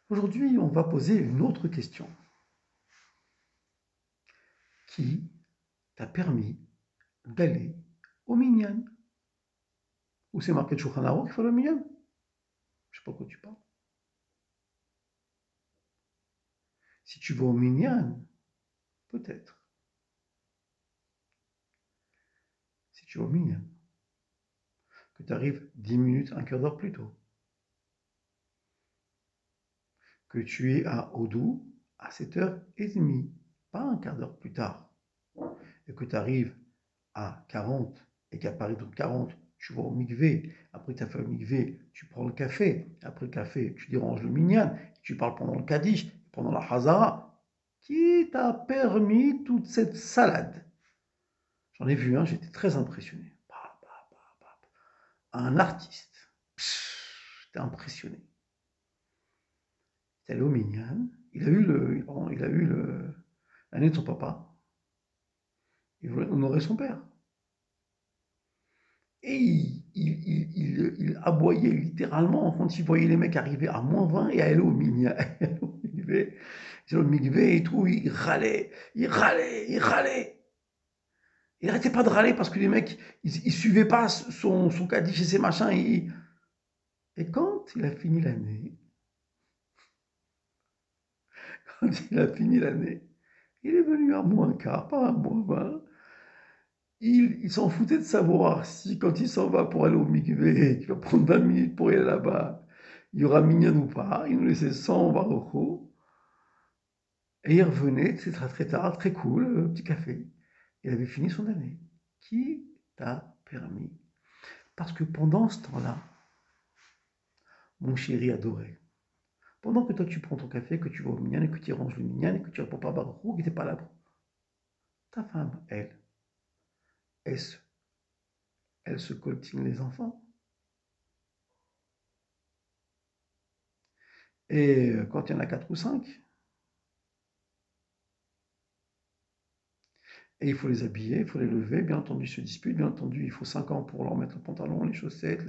Aujourd'hui, on va poser une autre question. Qui t'a permis d'aller au Minyan? Où c'est marqué Shulchan Aruch qu'il faut le Minyan? Je sais pas de quoi tu parles. Si tu vas au Minyan, peut-être. Si tu vas au Minyan, que tu arrives 10 minutes, un quart d'heure plus tôt, que tu es à Odou à 7h30, pas un quart d'heure plus tard, et que tu arrives à 40, et qu'à Paris, donc 40, tu vas au mikvé, après tu as fait le mikvé, tu prends le café, après le café, tu déranges le minyan, tu parles pendant le kaddish, pendant la hazara. Qui t'a permis toute cette salade? J'en ai vu un, j'étais très impressionné. Un artiste. J'étais impressionné. Il est allé au minyan, il a eu l'année de son papa, il voulait honorer son père. Et il aboyait littéralement quand il voyait les mecs arriver à -20 et aller au Migna, au Migvé et tout, il râlait, il râlait, il râlait. Il n'arrêtait pas de râler parce que les mecs, ils suivaient pas son cadiche et ses machins. Et quand il a fini l'année, quand il a fini l'année, il est venu à -15, pas à -20. Il s'en foutait de savoir si, quand il s'en va pour aller au mikvé, qu'il va prendre 20 minutes pour y aller là-bas, il y aura minyan ou pas. Il nous laissait sans barocho. Et il revenait, c'est très très tard, très cool, petit café. Il avait fini son année. Qui t'a permis? Parce que pendant ce temps-là, mon chéri adoré, pendant que toi tu prends ton café, que tu vas au minyan et que tu ranges le minyan et que tu réponds pas à barocho, qui n'était pas là, ta femme, elle, elle se coltine les enfants. Et quand il y en a 4 ou 5, et il faut les habiller, il faut les lever, bien entendu, ils se disputent, bien entendu, il faut 5 ans pour leur mettre le pantalon, les chaussettes,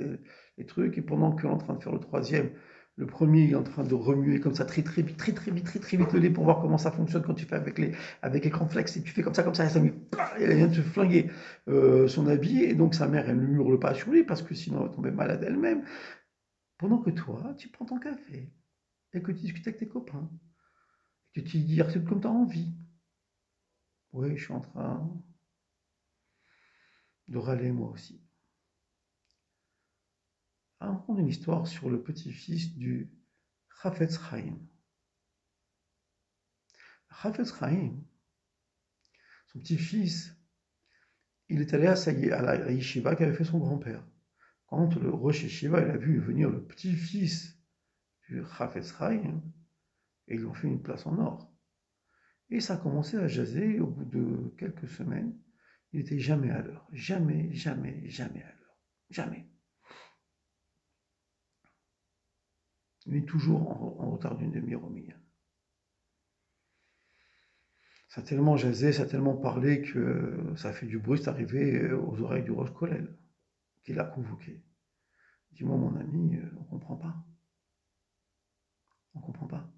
les trucs, et pendant qu'on est en train de faire le troisième, le premier il est en train de remuer comme ça très très vite, très très vite, très très vite le lait pour voir comment ça fonctionne quand tu fais avec les cornflakes, et tu fais comme ça, et ça lui, elle vient de se flinguer son habit, et donc sa mère, elle ne hurle pas sur lui, parce que sinon elle va tomber malade elle-même, pendant que toi, tu prends ton café, et que tu discutes avec tes copains, et que tu dis comme tu as envie. Oui, je suis en train de râler moi aussi. On raconte une histoire sur le petit-fils du Chafetz Chaim. Chafetz Chaim, son petit-fils, il est allé à la yeshiva qu'avait fait son grand-père. Quand le Rosh Yeshiva il a vu venir le petit-fils du Chafetz Chaim, et ils lui ont fait une place en or. Et ça a commencé à jaser, et au bout de quelques semaines, il n'était jamais à l'heure. Jamais, jamais, jamais à l'heure. Jamais. Il est toujours en retard d'une demi-heure au minimum. Ça a tellement jasé, ça a tellement parlé que ça a fait du bruit, c'est arrivé aux oreilles du Roche Kollel, qui l'a convoqué. Dis-moi, mon ami, on comprend pas. On comprend pas.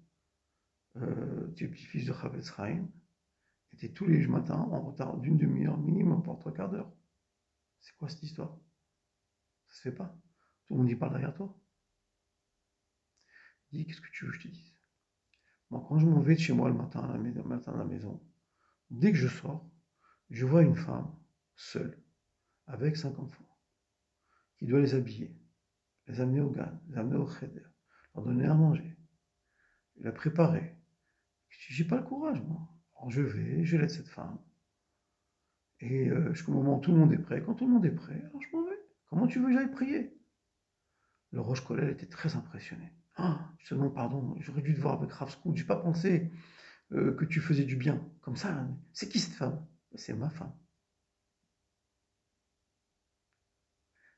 Tu es petit-fils de Chavetz Chaim, et tu es tous les matins en retard d'une demi-heure minimum pour 3 quarts d'heure. C'est quoi cette histoire? Ça se fait pas. Tout le monde y parle derrière toi. Dis, qu'est-ce que tu veux que je te dise? Moi, quand je m'en vais de chez moi le matin à la maison, dès que je sors, je vois une femme seule, avec 5 enfants, qui doit les habiller, les amener au GAN, les amener au Cheder, leur donner à manger, la préparer. J'ai pas le courage, moi. Alors je vais, je laide cette femme, et jusqu'au moment où tout le monde est prêt. Quand tout le monde est prêt, alors je m'en vais. Comment tu veux que j'aille prier? Le Roche Kollel était très impressionné. Ah, seulement pardon, j'aurais dû te voir avec Rav Scout, j'ai pas pensé que tu faisais du bien. Comme ça, hein. C'est qui cette femme? C'est ma femme.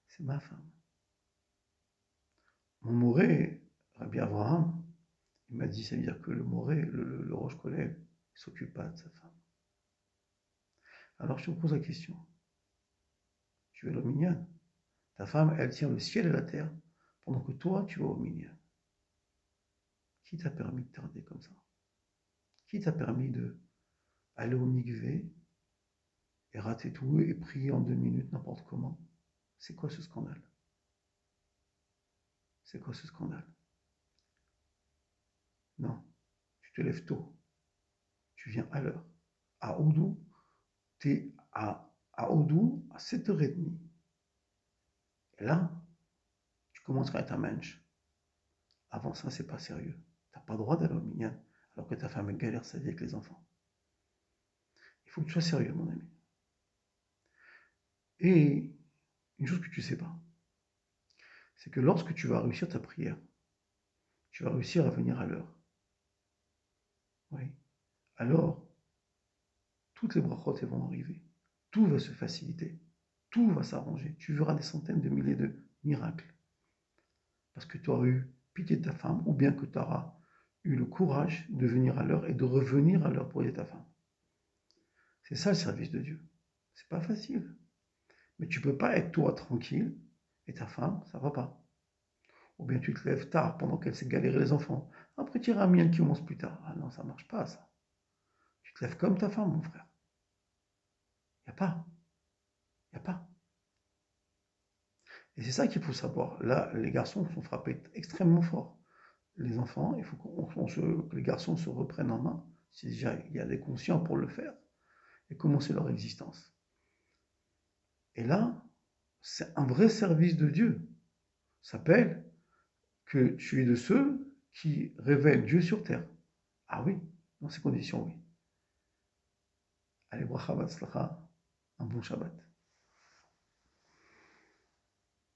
C'est ma femme. Mon Moré, Rabbi Abraham, il m'a dit, ça veut dire que le Moré, le Roche Kollel, il s'occupe pas de sa femme. Alors je te pose la question. Tu es le minyan. Ta femme, elle tient le ciel et la terre, pendant que toi, tu vas au minyan. Qui t'a permis de tarder comme ça? Qui t'a permis de aller au mikvé et rater tout et prier en 2 minutes n'importe comment? C'est quoi ce scandale? C'est quoi ce scandale? Non, tu te lèves tôt, tu viens à l'heure. À Oudou, tu es à Oudou à 7h30. Et là, tu commenceras à être un mensch. Avant ça, c'est pas sérieux. Tu n'as pas le droit d'aller au minyan alors que ta femme galère sa vie avec les enfants. Il faut que tu sois sérieux, mon ami. Et une chose que tu ne sais pas, c'est que lorsque tu vas réussir ta prière, tu vas réussir à venir à l'heure. Oui. Alors, toutes les brachot vont arriver. Tout va se faciliter. Tout va s'arranger. Tu verras des centaines de milliers de miracles. Parce que tu auras eu pitié de ta femme, ou bien que tu auras eu le courage de venir à l'heure et de revenir à l'heure pour aider ta femme. C'est ça le service de Dieu. C'est pas facile. Mais tu peux pas être toi tranquille et ta femme, ça va pas. Ou bien tu te lèves tard pendant qu'elle s'est galérée les enfants. Après, tu iras un mien qui commence plus tard. Ah non, ça marche pas, ça. Tu te lèves comme ta femme, mon frère. Y a pas. Y a pas. Et c'est ça qu'il faut savoir. Là, les garçons sont frappés extrêmement fort. Les enfants, il faut que les garçons se reprennent en main. Si déjà il y a des conscients pour le faire et commencer leur existence. Et là, c'est un vrai service de Dieu. Ça s'appelle que tu es de ceux qui révèlent Dieu sur terre. Ah oui, dans ces conditions, oui. Allez, bracha, batzlacha, un bon Shabbat.